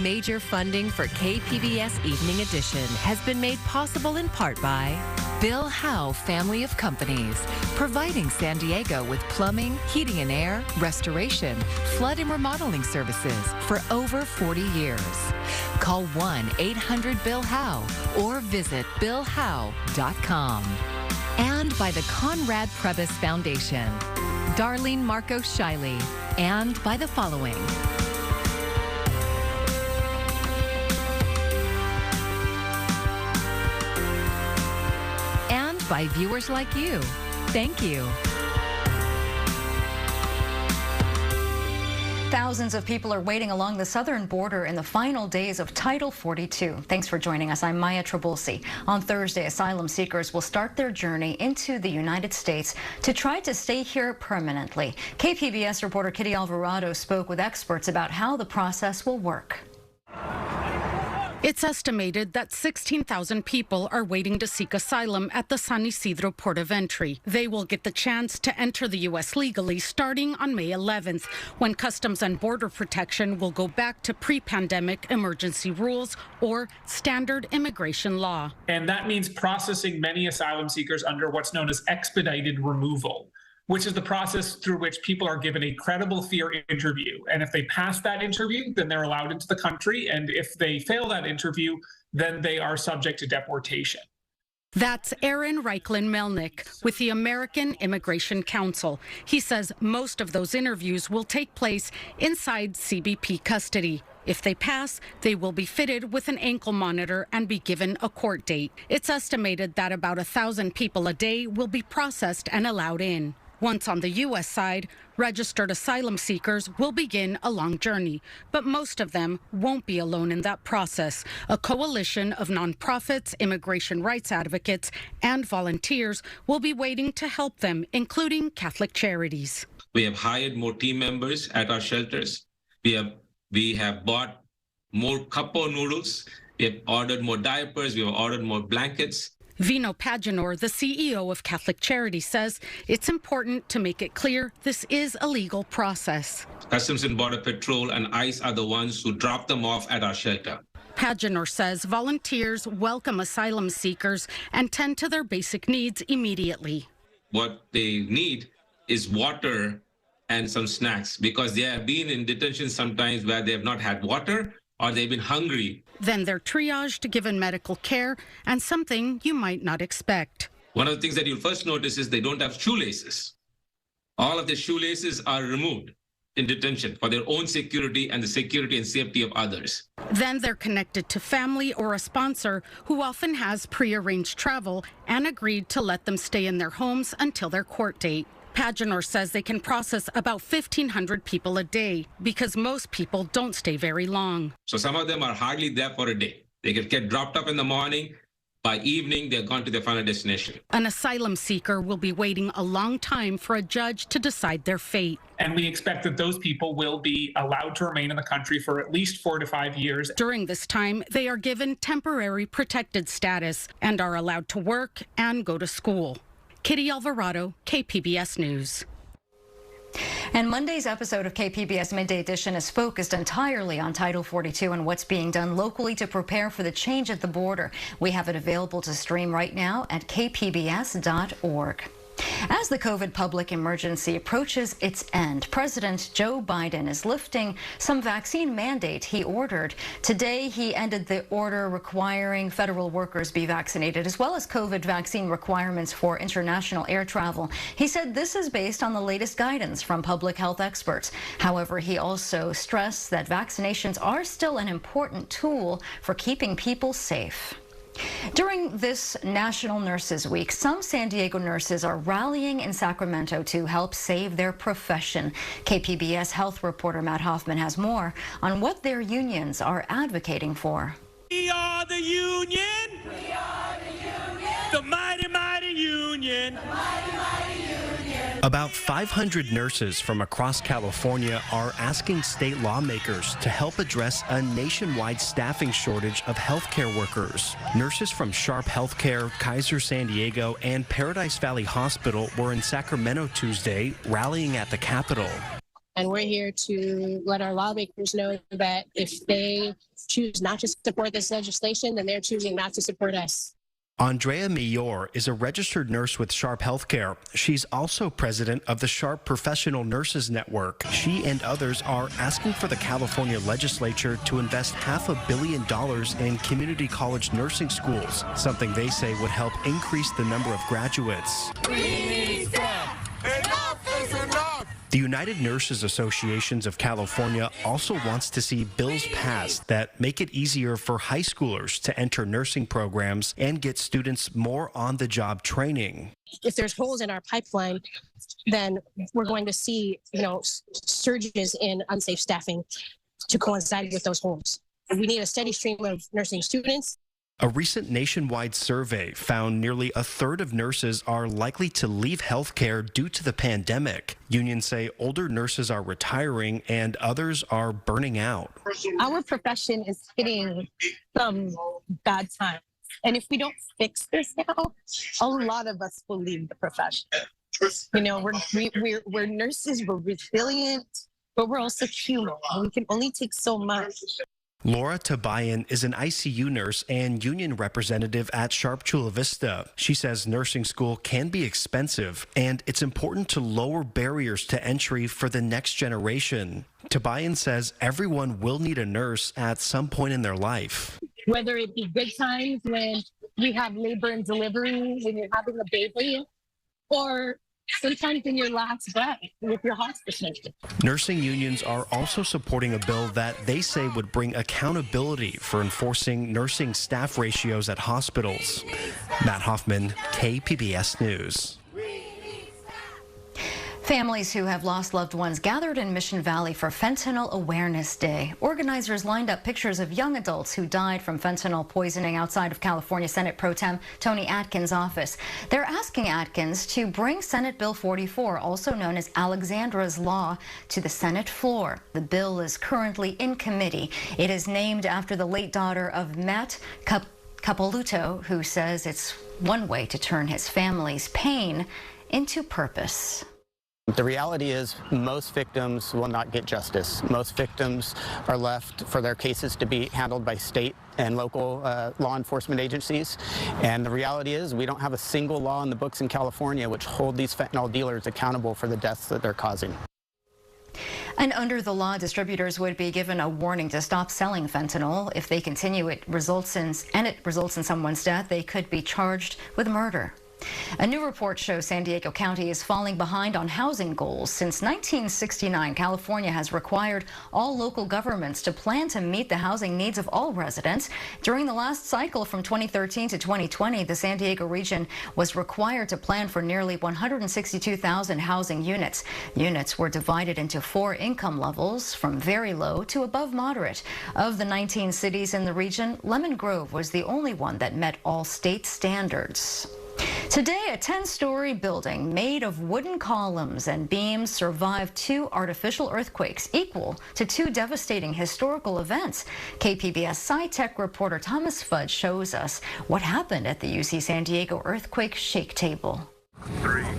Major funding for KPBS Evening Edition has been made possible in part by Bill Howe Family of Companies, providing San Diego with plumbing, heating and air, restoration, flood and remodeling services for over 40 years. Call 1-800-BILL-HOWE or visit billhowe.com. And by the Conrad Prebys Foundation, Darlene Marco Shiley, and by the following. And by viewers like you. Thank you. Thousands of people are waiting along the southern border in the final days of Title 42. Thanks for joining us. I'm Maya Trabulsi. On Thursday, asylum seekers will start their journey into the United States to try to stay here permanently. KPBS reporter Kitty Alvarado spoke with experts about how the process will work. It's estimated that 16,000 people are waiting to seek asylum at the San Isidro port of entry. They will get the chance to enter the U.S. legally starting on May 11th, when Customs and Border Protection will go back to pre-pandemic emergency rules or standard immigration law. And that means processing many asylum seekers under what's known as expedited removal, which is the process through which people are given a credible fear interview. And if they pass that interview, then they're allowed into the country. And if they fail that interview, then they are subject to deportation. That's Aaron Reichlin-Melnick with the American Immigration Council. He says most of those interviews will take place inside CBP custody. If they pass, they will be fitted with an ankle monitor and be given a court date. It's estimated that about 1,000 people a day will be processed and allowed in. Once on the U.S. side, registered asylum seekers will begin a long journey, but most of them won't be alone in that process. A coalition of nonprofits, immigration rights advocates, and volunteers will be waiting to help them, including Catholic Charities. We have hired more team members at our shelters. We have bought more cup of noodles. We have ordered more diapers. We have ordered more blankets. Vino Paginor, the CEO of Catholic Charities, says it's important to make it clear this is a legal process. Customs and Border Patrol and ICE are the ones who drop them off at our shelter. Paginor says volunteers welcome asylum seekers and tend to their basic needs immediately. What they need is water and some snacks, because they have been in detention sometimes where they have not had water or they've been hungry. Then they're triaged, given medical care, and something you might not expect. One of the things that you'll first notice is they don't have shoelaces. All of their shoelaces are removed in detention for their own security and the security and safety of others. Then they're connected to family or a sponsor who often has prearranged travel and agreed to let them stay in their homes until their court date. Paginor says they can process about 1,500 people a day because most people don't stay very long. So some of them are hardly there for a day. They get dropped up in the morning. By evening, they're gone to their final destination. An asylum seeker will be waiting a long time for a judge to decide their fate. And we expect that those people will be allowed to remain in the country for at least 4 to 5 years. During this time, they are given temporary protected status and are allowed to work and go to school. Kitty Alvarado, KPBS News. And Monday's episode of KPBS Midday Edition is focused entirely on Title 42 and what's being done locally to prepare for the change at the border. We have it available to stream right now at kpbs.org. As the COVID public emergency approaches its end, President Joe Biden is lifting some vaccine mandate he ordered. Today, he ended the order requiring federal workers be vaccinated, as well as COVID vaccine requirements for international air travel. He said this is based on the latest guidance from public health experts. However, he also stressed that vaccinations are still an important tool for keeping people safe. During this National Nurses Week, some San Diego nurses are rallying in Sacramento to help save their profession. KPBS health reporter Matt Hoffman has more on what their unions are advocating for. We are the union. We are the union. The mighty, mighty union. The mighty, mighty union. About 500 nurses from across California are asking state lawmakers to help address a nationwide staffing shortage of healthcare workers. Nurses from Sharp Healthcare, Kaiser San Diego, and Paradise Valley Hospital were in Sacramento Tuesday, rallying at the Capitol. And we're here to let our lawmakers know that if they choose not to support this legislation, then they're choosing not to support us. Andrea Millor is a registered nurse with Sharp Healthcare. She's also president of the Sharp Professional Nurses Network. She and others are asking for the California legislature to invest $500 million in community college nursing schools, something they say would help increase the number of graduates. We need staff. Enough is enough. The United Nurses Associations of California also wants to see bills passed that make it easier for high schoolers to enter nursing programs and get students more on-the-job training. If there's holes in our pipeline, then we're going to see, surges in unsafe staffing to coincide with those holes. We need a steady stream of nursing students. A recent nationwide survey found nearly a third of nurses are likely to leave healthcare due to the pandemic. Unions say older nurses are retiring and others are burning out. Our profession is hitting some bad times. And if we don't fix this now, a lot of us will leave the profession. We're nurses, we're resilient, but we're also human. We can only take so much. Laura Tabayan is an ICU nurse and union representative at Sharp Chula Vista. She says nursing school can be expensive, and it's important to lower barriers to entry for the next generation. Tabayan says everyone will need a nurse at some point in their life. Whether it be good times when we have labor and delivery, when you're having a baby, or sometimes in your last breath with your hospice nurse. Nursing unions are also supporting a bill that they say would bring accountability for enforcing nursing staff ratios at hospitals. Matt Hoffman, KPBS News. Families who have lost loved ones gathered in Mission Valley for Fentanyl Awareness Day. Organizers lined up pictures of young adults who died from fentanyl poisoning outside of California Senate Pro Tem Tony Atkins' office. They're asking Atkins to bring Senate Bill 44, also known as Alexandra's Law, to the Senate floor. The bill is currently in committee. It is named after the late daughter of Matt Capoluto, who says it's one way to turn his family's pain into purpose. The reality is most victims will not get justice. Most victims are left for their cases to be handled by state and local law enforcement agencies. And the reality is we don't have a single law in the books in California which hold these fentanyl dealers accountable for the deaths that they're causing. And under the law, distributors would be given a warning to stop selling fentanyl. If they continue, it results in someone's death, they could be charged with murder. A new report shows San Diego County is falling behind on housing goals. Since 1969, California has required all local governments to plan to meet the housing needs of all residents. During the last cycle from 2013 to 2020, the San Diego region was required to plan for nearly 162,000 housing units. Units were divided into 4 income levels, from very low to above moderate. Of the 19 cities in the region, Lemon Grove was the only one that met all state standards. Today, a 10-story building made of wooden columns and beams survived 2 artificial earthquakes, equal to 2 devastating historical events. KPBS Sci-Tech reporter Thomas Fudge shows us what happened at the UC San Diego earthquake shake table. 3, 2,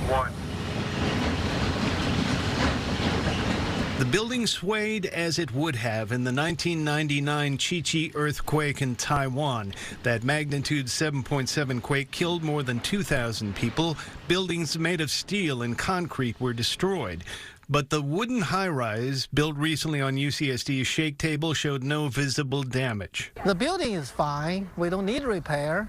1. The building swayed as it would have in the 1999 Chi-Chi earthquake in Taiwan. That magnitude 7.7 quake killed more than 2,000 people. Buildings made of steel and concrete were destroyed. But the wooden high-rise built recently on UCSD's shake table showed no visible damage. The building is fine. We don't need repair.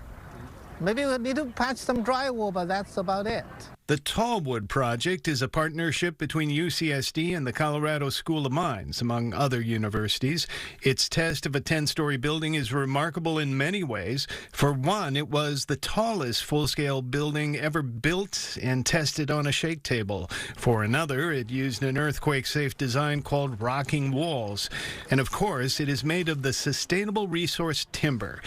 Maybe we need to patch some drywall, but that's about it. The Tallwood Project is a partnership between UCSD and the Colorado School of Mines, among other universities. Its test of a 10-story building is remarkable in many ways. For one, it was the tallest full-scale building ever built and tested on a shake table. For another, it used an earthquake-safe design called rocking walls. And of course, it is made of the sustainable resource timber.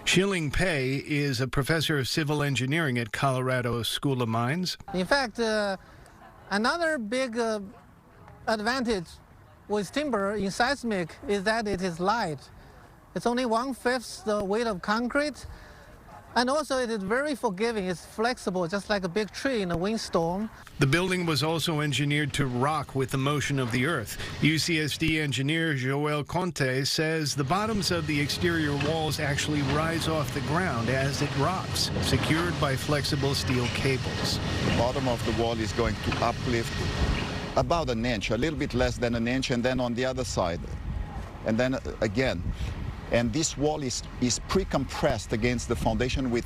Shilling Pei is a professor of civil engineering at Colorado School of Mines. In fact, another big advantage with timber in seismic is that it is light. It's only 1/5 the weight of concrete, And also it is very forgiving. It's flexible, just like a big tree in a windstorm. The building was also engineered to rock with the motion of the earth. UCSD engineer Joel Conte says the bottoms of the exterior walls actually rise off the ground as it rocks, secured by flexible steel cables. The bottom of the wall is going to uplift about an inch, a little bit less than an inch, and then on the other side. And then again. And this wall is pre-compressed against the foundation with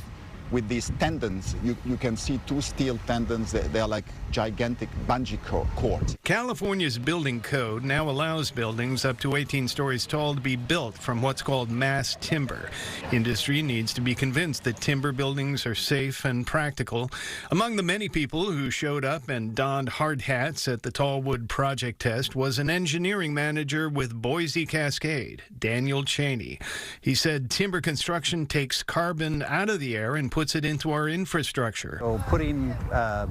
these tendons. You can see two steel tendons. They're like gigantic bungee cords. California's building code now allows buildings up to 18 stories tall to be built from what's called mass timber. Industry needs to be convinced that timber buildings are safe and practical. Among the many people who showed up and donned hard hats at the Tallwood project test was an engineering manager with Boise Cascade, Daniel Cheney. He said timber construction takes carbon out of the air and puts it into our infrastructure. So putting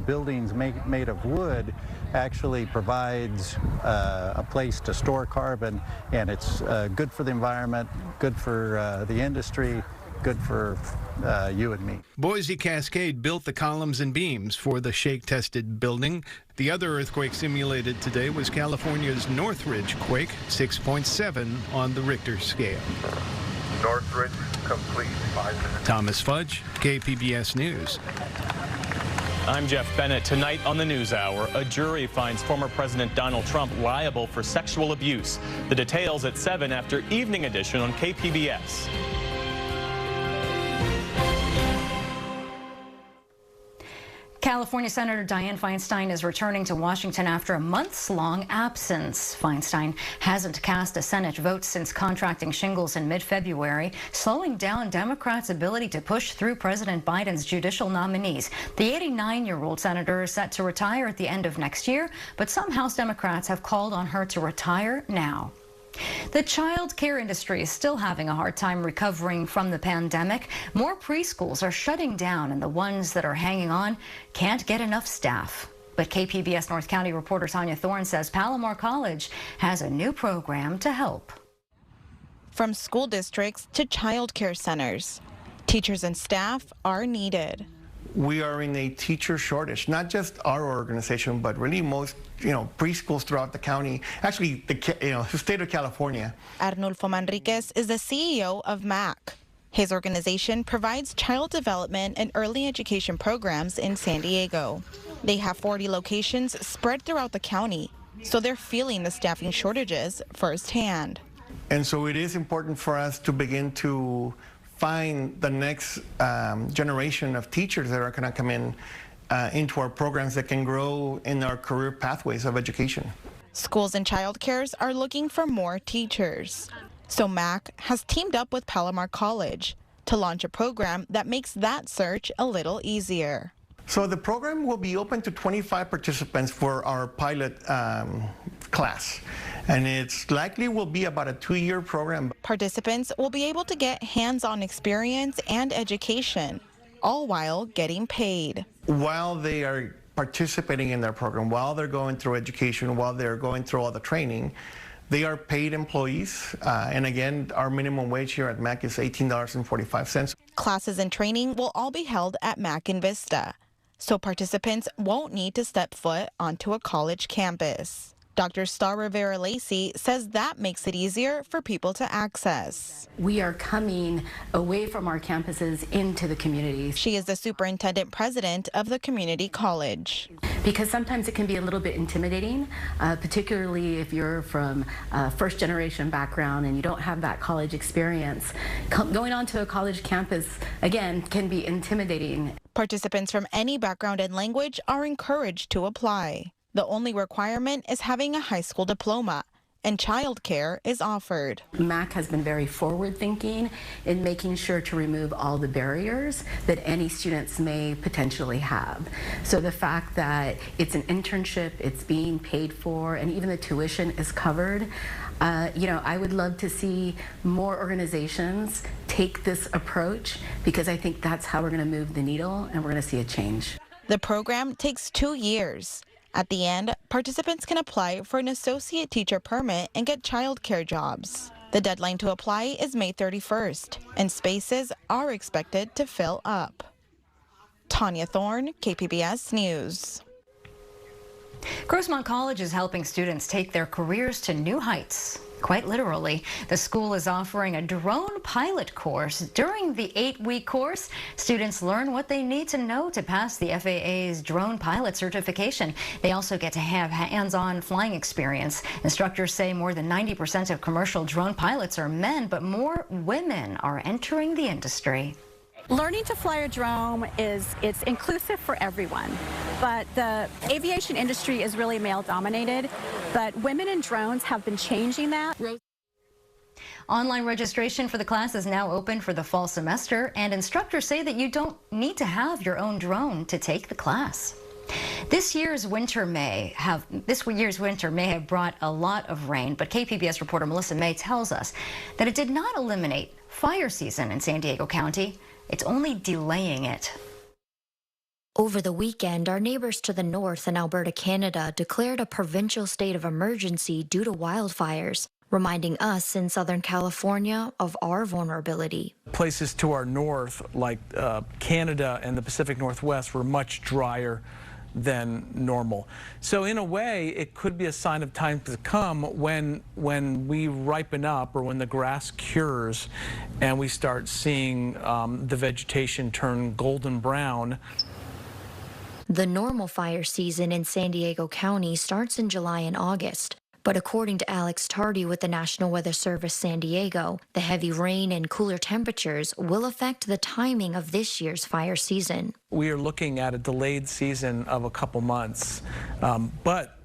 buildings made of wood actually provides a place to store carbon, and it's good for the environment, good for the industry, good for you and me. Boise Cascade built the columns and beams for the shake-tested building. The other earthquake simulated today was California's Northridge quake, 6.7 on the Richter scale. Northridge complete, 5 minutes. Thomas Fudge, KPBS News. I'm Jeff Bennett. Tonight on the NewsHour, a jury finds former President Donald Trump liable for sexual abuse. The details at 7 after Evening Edition on KPBS. California Senator Dianne Feinstein is returning to Washington after a months-long absence. Feinstein hasn't cast a Senate vote since contracting shingles in mid-February, slowing down Democrats' ability to push through President Biden's judicial nominees. The 89-year-old senator is set to retire at the end of next year, but some House Democrats have called on her to retire now. The child care industry is still having a hard time recovering from the pandemic. More preschools are shutting down, and the ones that are hanging on can't get enough staff. But KPBS North County reporter Tanya Thorne says Palomar College has a new program to help. From school districts to child care centers, teachers and staff are needed. We are in a teacher shortage, not just our organization, but really most, preschools throughout the county, actually, the state of California. Arnulfo Manriquez is the CEO of MAC. His organization provides child development and early education programs in San Diego. They have 40 locations spread throughout the county, so they're feeling the staffing shortages firsthand. And so it is important for us to begin to find the next generation of teachers that are going to come in into our programs that can grow in our career pathways of education. Schools and child cares are looking for more teachers. So MAC has teamed up with Palomar College to launch a program that makes that search a little easier. So the program will be open to 25 participants for our pilot class, and it's likely will be about a 2-year program. Participants will be able to get hands-on experience and education, all while getting paid. While they are participating in their program, while they're going through education, while they're going through all the training, they are paid employees. And again, our minimum wage here at MAC is $18.45. Classes and training will all be held at MAC in Vista, so participants won't need to step foot onto a college campus. Dr. Star Rivera-Lacey says that makes it easier for people to access. We are coming away from our campuses into the communities. She is the superintendent president of the community college. Because sometimes it can be a little bit intimidating, particularly if you're from a first-generation background and you don't have that college experience. Going onto a college campus, again, can be intimidating. Participants from any background and language are encouraged to apply. The only requirement is having a high school diploma, and childcare is offered. MAC has been very forward-thinking in making sure to remove all the barriers that any students may potentially have. So the fact that it's an internship, it's being paid for, and even the tuition is covered, I would love to see more organizations take this approach, because I think that's how we're going to move the needle and we're going to see a change. The program takes 2 years. At the end, participants can apply for an associate teacher permit and get childcare jobs. The The deadline to apply is May 31st, and spaces are expected to fill up. Tanya Thorne, KPBS News. Grossmont College is helping students take their careers to new heights. Quite literally, the school is offering a drone pilot course. During the 8-week course, students learn what they need to know to pass the FAA's drone pilot certification. They also get to have hands-on flying experience. Instructors say more than 90% of commercial drone pilots are men, but more women are entering the industry. Learning to fly a drone it's inclusive for everyone, but the aviation industry is really male dominated, but women in drones have been changing that. Online registration for the class is now open for the fall semester, and instructors say that you don't need to have your own drone to take the class. This year's winter may have brought a lot of rain, but KPBS reporter Melissa May tells us that it did not eliminate fire season in San Diego County. It's only delaying it. Over the weekend, our neighbors to the north in Alberta, Canada, declared a provincial state of emergency due to wildfires, reminding us in Southern California of our vulnerability. Places to our north, like Canada and the Pacific Northwest, were much drier than normal. So in a way, it could be a sign of time to come when we ripen up, or when the grass cures and we start seeing the vegetation turn golden brown. The normal fire season in San Diego County starts in July and August. But according to Alex Tardy with the National Weather Service San Diego, the heavy rain and cooler temperatures will affect the timing of this year's fire season. We are looking at a delayed season of a couple months, but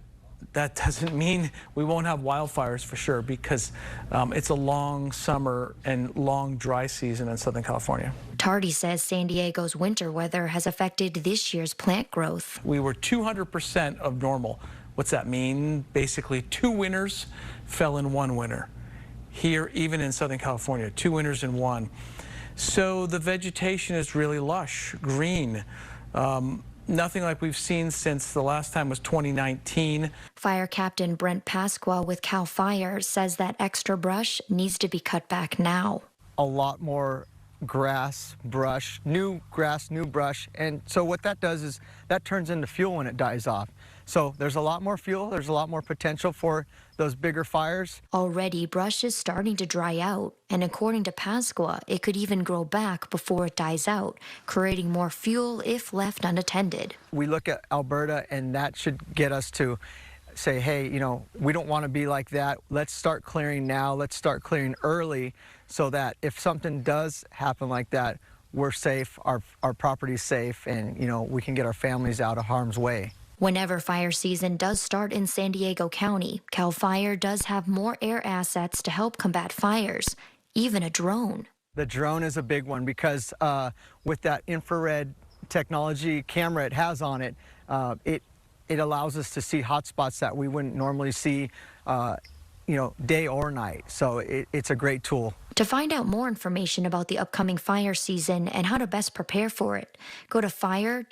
that doesn't mean we won't have wildfires for sure, because it's a long summer and long dry season in Southern California. Tardy says San Diego's winter weather has affected this year's plant growth. We were 200% of normal. What's that mean? Basically, 2 winters fell in 1 winter. Here, even in Southern California, 2 winters in 1. So the vegetation is really lush, green. Nothing like we've seen since the last time was 2019. Fire Captain Brent Pasqua with CAL FIRE says that extra brush needs to be cut back now. A lot more grass, brush, new grass, new brush. And so what that does is that turns into fuel when it dies off. So there's a lot more fuel, there's a lot more potential for those bigger fires. Already, brush is starting to dry out, and according to Pasqua, it could even grow back before it dies out, creating more fuel if left unattended. We look at Alberta, and that should get us to say, hey, you know, we don't want to be like that. Let's start clearing now, let's start clearing early, so that if something does happen like that, we're safe, our property's safe, and, you know, we can get our families out of harm's way. Whenever fire season does start in San Diego County, CAL FIRE does have more air assets to help combat fires, even a drone. The drone is a big one because with that infrared technology camera it has on it, it allows us to see hot spots that we wouldn't normally see, you know, day or night. So it's a great tool. To find out more information about the upcoming fire season and how to best prepare for it, go to fire.ca.gov.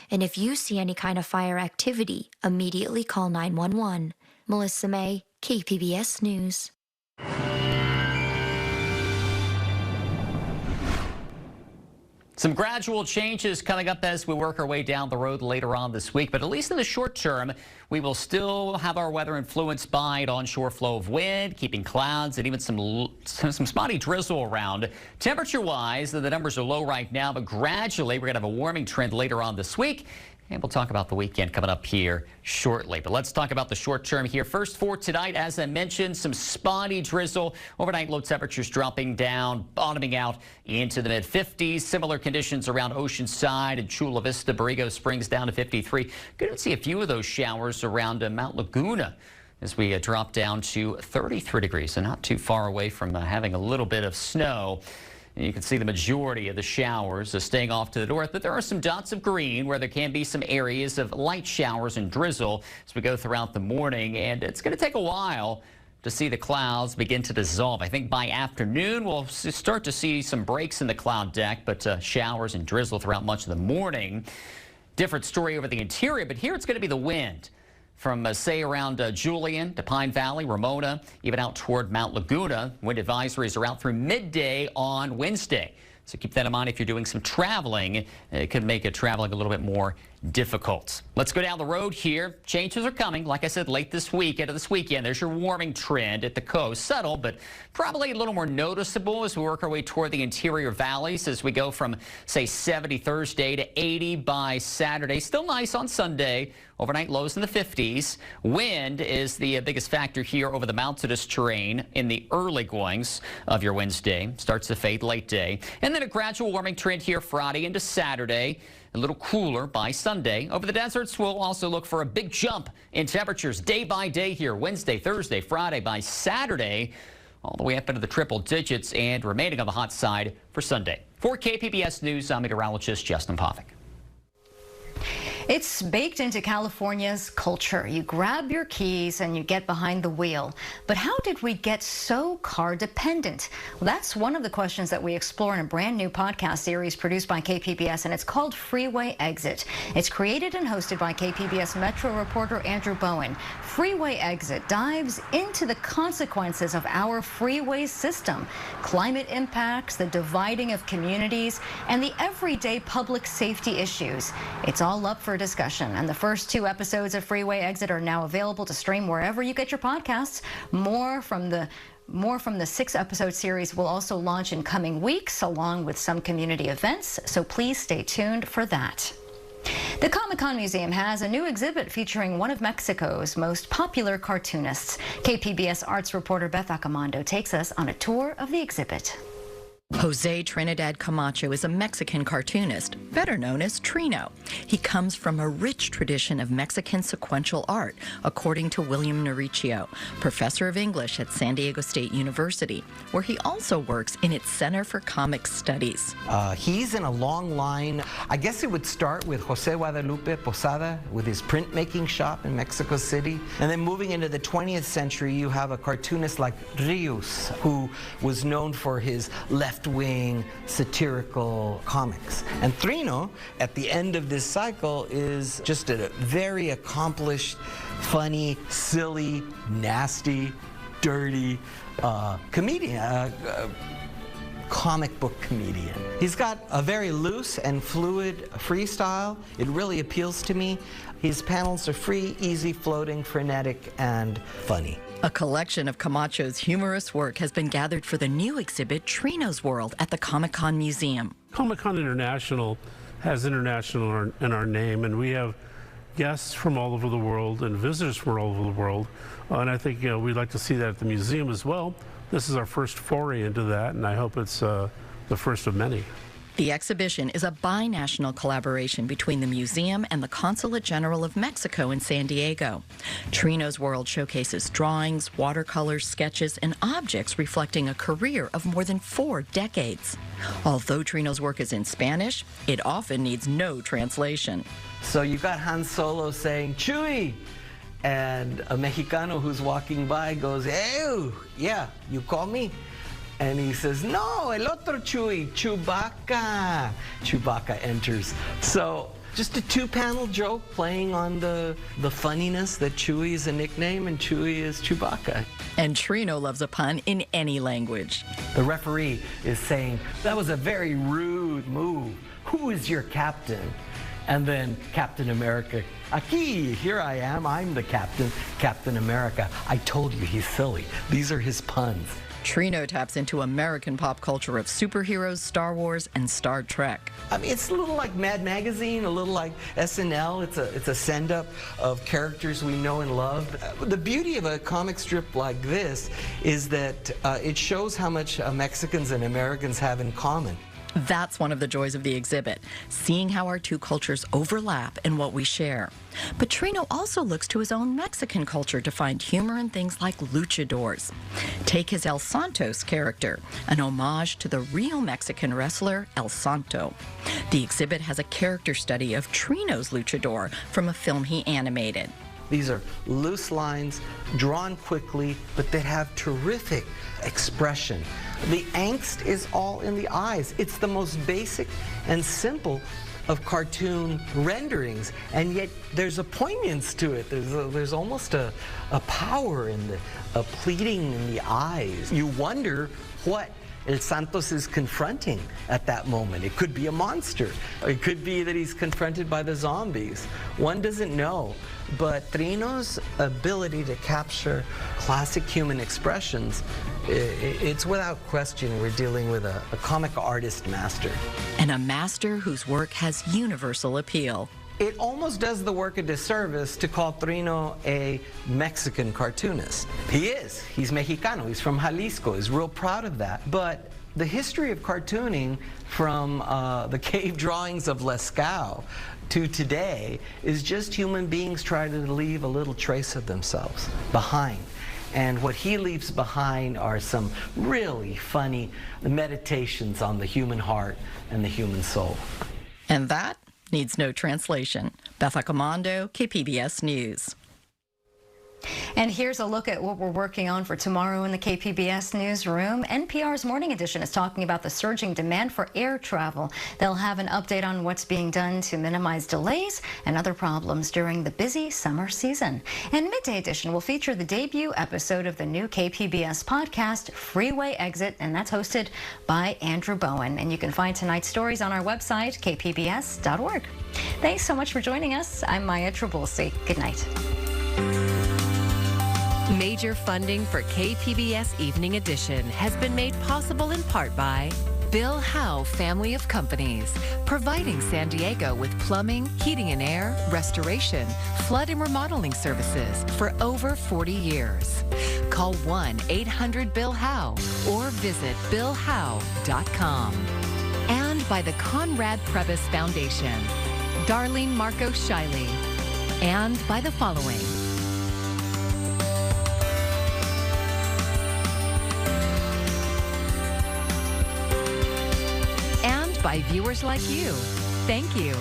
And if you see any kind of fire activity, immediately call 911. Melissa May, KPBS News. Some gradual changes coming up as we work our way down the road later on this week, but at least in the short term, we will still have our weather influenced by an onshore flow of wind, keeping clouds and even some spotty drizzle around. Temperature-wise, the numbers are low right now, but gradually we're going to have a warming trend later on this week. And we'll talk about the weekend coming up here shortly. But let's talk about the short term here. First for tonight, as I mentioned, some spotty drizzle. Overnight low temperatures dropping down, bottoming out into the mid-50s. Similar conditions around Oceanside and Chula Vista. Borrego Springs down to 53. Good to see a few of those showers around Mount Laguna as we drop down to 33 degrees. And not too far away from having a little bit of snow. You can see the majority of the showers staying off to the north, but there are some dots of green where there can be some areas of light showers and drizzle as we go throughout the morning, and it's going to take a while to see the clouds begin to dissolve. I think by afternoon we'll start to see some breaks in the cloud deck, but showers and drizzle throughout much of the morning. Different story over the interior, but here it's going to be the wind. From, say, around Julian to Pine Valley, Ramona, even out toward Mount Laguna. Wind advisories are out through midday on Wednesday. So keep that in mind if you're doing some traveling. It could make traveling a little bit more difficult. Let's go down the road here. Changes are coming, like I said, late this week into this weekend. There's your warming trend at the coast. Subtle, but probably a little more noticeable as we work our way toward the interior valleys as we go from, say, 70 Thursday to 80 by Saturday. Still nice on Sunday. Overnight lows in the 50s. Wind is the biggest factor here over the mountainous terrain in the early goings of your Wednesday. Starts to fade late day. And then a gradual warming trend here Friday into Saturday. A little cooler by Sunday. Over the deserts, we'll also look for a big jump in temperatures day by day here. Wednesday, Thursday, Friday, by Saturday, all the way up into the triple digits and remaining on the hot side for Sunday. For KPBS News, I'm meteorologist Justin Povick. It's baked into California's culture. You grab your keys and you get behind the wheel. But how did we get so car dependent? Well, that's one of the questions that we explore in a brand new podcast series produced by KPBS, and it's called Freeway Exit. It's created and hosted by KPBS Metro reporter Andrew Bowen. Freeway Exit dives into the consequences of our freeway system, climate impacts, the dividing of communities, and the everyday public safety issues. It's all up for discussion, and the first 2 episodes of Freeway Exit are now available to stream wherever you get your podcasts. More from the 6-episode series will also launch in coming weeks, along with some community events, so please stay tuned for that. The Comic-Con Museum has a new exhibit featuring one of Mexico's most popular cartoonists. KPBS arts reporter Beth Accomando takes us on a tour of the exhibit. Jose Trinidad Camacho is a Mexican cartoonist, better known as Trino. He comes from a rich tradition of Mexican sequential art, according to William Naricio, professor of English at San Diego State University, where he also works in its Center for Comic Studies. He's in a long line. I guess it would start with Jose Guadalupe Posada with his printmaking shop in Mexico City. And then moving into the 20th century, you have a cartoonist like Rios, who was known for his left-wing satirical comics. And Trino, at the end of this cycle, is just a very accomplished, funny, silly, nasty, dirty comedian. Comic book comedian. He's got a very loose and fluid freestyle. It really appeals to me. His panels are free, easy, floating, frenetic, and funny. A collection of Camacho's humorous work has been gathered for the new exhibit Trino's World at the Comic-Con Museum. Comic-Con International has international in our name, and we have guests from all over the world and visitors from all over the world. And I think we'd like to see that at the museum as well. This is our first foray into that, and I hope it's the first of many. The exhibition is a binational collaboration between the museum and the Consulate General of Mexico in San Diego. Trino's World showcases drawings, watercolors, sketches, and objects reflecting a career of more than 4 decades. Although Trino's work is in Spanish, it often needs no translation. So you got Han Solo saying, "Chewie!" And a Mexicano who's walking by goes, "Hey, yeah, you call me?" And he says, "No, el otro Chewie, Chewbacca." Chewbacca enters. So just a 2-panel joke playing on the funniness that Chewie is a nickname and Chewie is Chewbacca. And Trino loves a pun in any language. The referee is saying, "That was a very rude move. Who is your captain?" And then Captain America, "Aquí, here I am, I'm the captain, Captain America. I told you he's silly." These are his puns. Trino taps into American pop culture of superheroes, Star Wars, and Star Trek. I mean, it's a little like Mad Magazine, a little like SNL. It's a send-up of characters we know and love. The beauty of a comic strip like this is that it shows how much Mexicans and Americans have in common. That's one of the joys of the exhibit, seeing how our 2 cultures overlap in what we share. But Trino also looks to his own Mexican culture to find humor in things like luchadors. Take his El Santos character, an homage to the real Mexican wrestler El Santo. The exhibit has a character study of Trino's luchador from a film he animated. These are loose lines, drawn quickly, but they have terrific expression. The angst is all in the eyes. It's the most basic and simple of cartoon renderings, and yet there's a poignance to it. There's almost a power in a pleading in the eyes. You wonder what El Santos is confronting at that moment. It could be a monster. It could be that he's confronted by the zombies. One doesn't know. But Trino's ability to capture classic human expressions, it's without question we're dealing with a comic artist master. And a master whose work has universal appeal. It almost does the work a disservice to call Trino a Mexican cartoonist. He is. He's Mexicano. He's from Jalisco. He's real proud of that. But the history of cartooning from the cave drawings of Lascaux to today is just human beings trying to leave a little trace of themselves behind. And what he leaves behind are some really funny meditations on the human heart and the human soul. And that needs no translation. Beth Accomando, KPBS News. And here's a look at what we're working on for tomorrow in the KPBS newsroom. NPR's Morning Edition is talking about the surging demand for air travel. They'll have an update on what's being done to minimize delays and other problems during the busy summer season. And Midday Edition will feature the debut episode of the new KPBS podcast, Freeway Exit, and that's hosted by Andrew Bowen. And you can find tonight's stories on our website, kpbs.org. Thanks so much for joining us. I'm Maya Trabulsi. Good night. Major funding for KPBS Evening Edition has been made possible in part by Bill Howe Family of Companies, providing San Diego with plumbing, heating and air, restoration, flood and remodeling services for over 40 years. Call 1-800-BILL-HOWE or visit billhowe.com. And by the Conrad Prebys Foundation, Darlene Marco Shiley, and by the following. By viewers like you. Thank you.